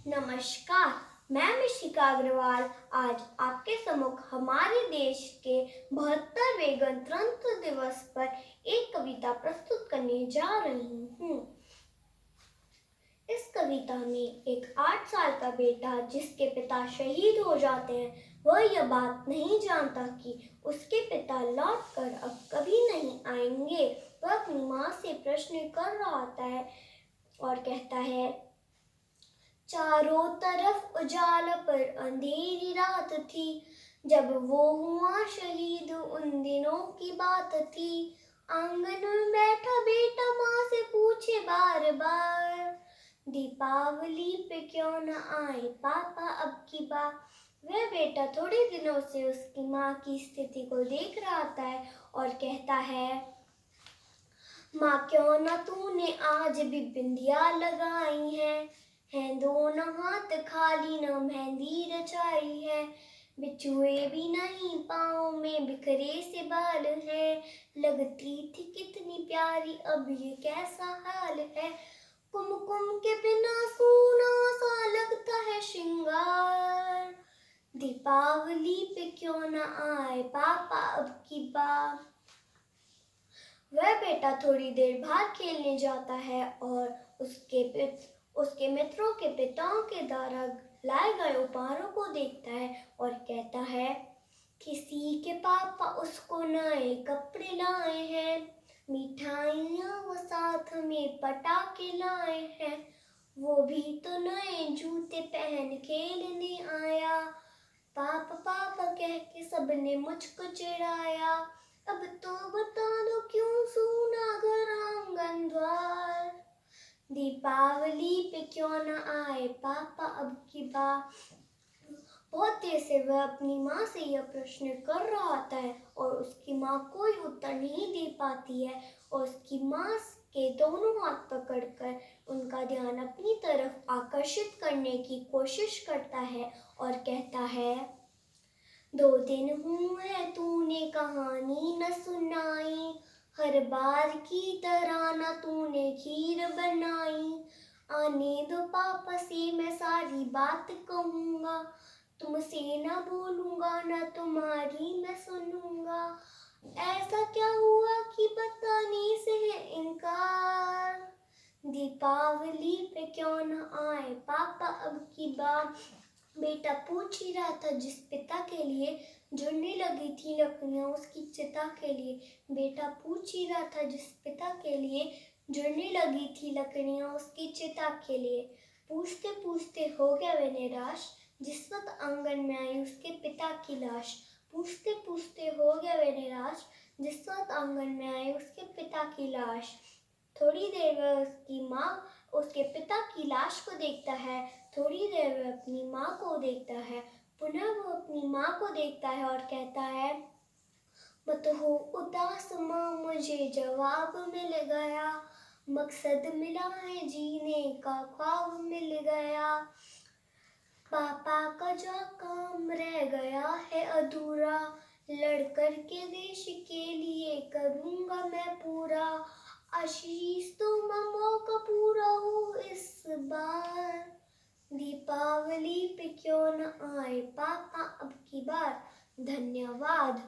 नमस्कार, मैं मिशिका अग्रवाल आज आपके सम्मुख हमारे देश के 72वें गणतंत्र दिवस पर एक कविता प्रस्तुत करने जा रही हूँ। इस कविता में एक 8 साल का बेटा जिसके पिता शहीद हो जाते हैं, वह यह बात नहीं जानता कि उसके पिता लौटकर अब कभी नहीं आएंगे। वह अपनी माँ से प्रश्न कर रहा होता है और कहता है, चारों तरफ उजाला पर अंधेरी रात थी, जब वो हुआ शहीद उन दिनों की बात थी। आंगन में बैठा बेटा माँ से पूछे बार बार, दीपावली पे क्यों न आए पापा अब की बार। वह बेटा थोड़े दिनों से उसकी माँ की स्थिति को देख रहा था और कहता है, माँ क्यों न तूने आज भी बिंदिया लगाई हैं दोनों हाथ खाली न मेहंदी रचाई है। बिछुए भी नहीं पाँव में बिखरे से बाल है, लगती थी कितनी प्यारी अब ये कैसा हाल है। कुमकुम के बिना सूना सा लगता है श्रृंगार, दीपावली पे क्यों न आए पापा अब की बार। वह बेटा थोड़ी देर बाहर खेलने जाता है और उसके मित्रों के पिताओं के द्वारा लाए गए उपहारों को देखता है और कहता है, किसी के पापा उसको नए कपड़े लाए हैं, मिठाइयाँ वो साथ में पटाखे लाए हैं, वो भी तो नए जूते पहन खेलने आया। पापा पापा कह के सबने मुझको चिढ़ाया, अब तो बता दो क्यों सूना घर आंगन द्वार, दीपावली पे क्यों न आए पापा अब की बार। बहुत देर से वह अपनी माँ से यह प्रश्न कर रहा होता है और उसकी माँ कोई उत्तर नहीं दे पाती है और उसकी माँ के दोनों हाथ पकड़कर उनका ध्यान अपनी तरफ आकर्षित करने की कोशिश करता है और कहता है, 2 दिन हुए तूने कहानी न सुनाई, हर बार की तरह न तूने खीर बनाई। आने दो पापा से मैं सारी बात कहूँगा, तुमसे न बोलूँगा न तुम्हारी मैं सुनूँगा। ऐसा क्या हुआ कि बताने से है इनकार, दीपावली पे क्यों न आए पापा अब की बार। बेटा पूछ ही रहा था जिस पिता के लिए जलने लगी थी लकड़ियाँ उसकी चिता के लिए। बेटा पूछ ही रहा था जिस पिता के लिए जलने लगी थी लकड़ियाँ उसकी चिता के लिए। पूछते पूछते हो गया वह निराश, जिस वक्त आंगन में आई उसके पिता की लाश। पूछते पूछते हो गया वह निराश, जिस वक्त आंगन में आई उसके पिता की लाश। थोड़ी देर वह उसकी माँ उसके पिता की लाश को देखता है, थोड़ी देर वह अपनी माँ को देखता है, पुनः वो अपनी माँ को देखता है और कहता है, मत हो उदास माँ मुझे जवाब मिल गया, मकसद मिला है जीने का ख्वाब मिल गया। पापा का जो काम रह गया है अधूरा, लड़ कर के देश के लिए करूँगा मैं पूरा। आशीष तो मौका पूरा हो इस बार, दीपावली पे क्यों न आए पापा अब की बार। धन्यवाद।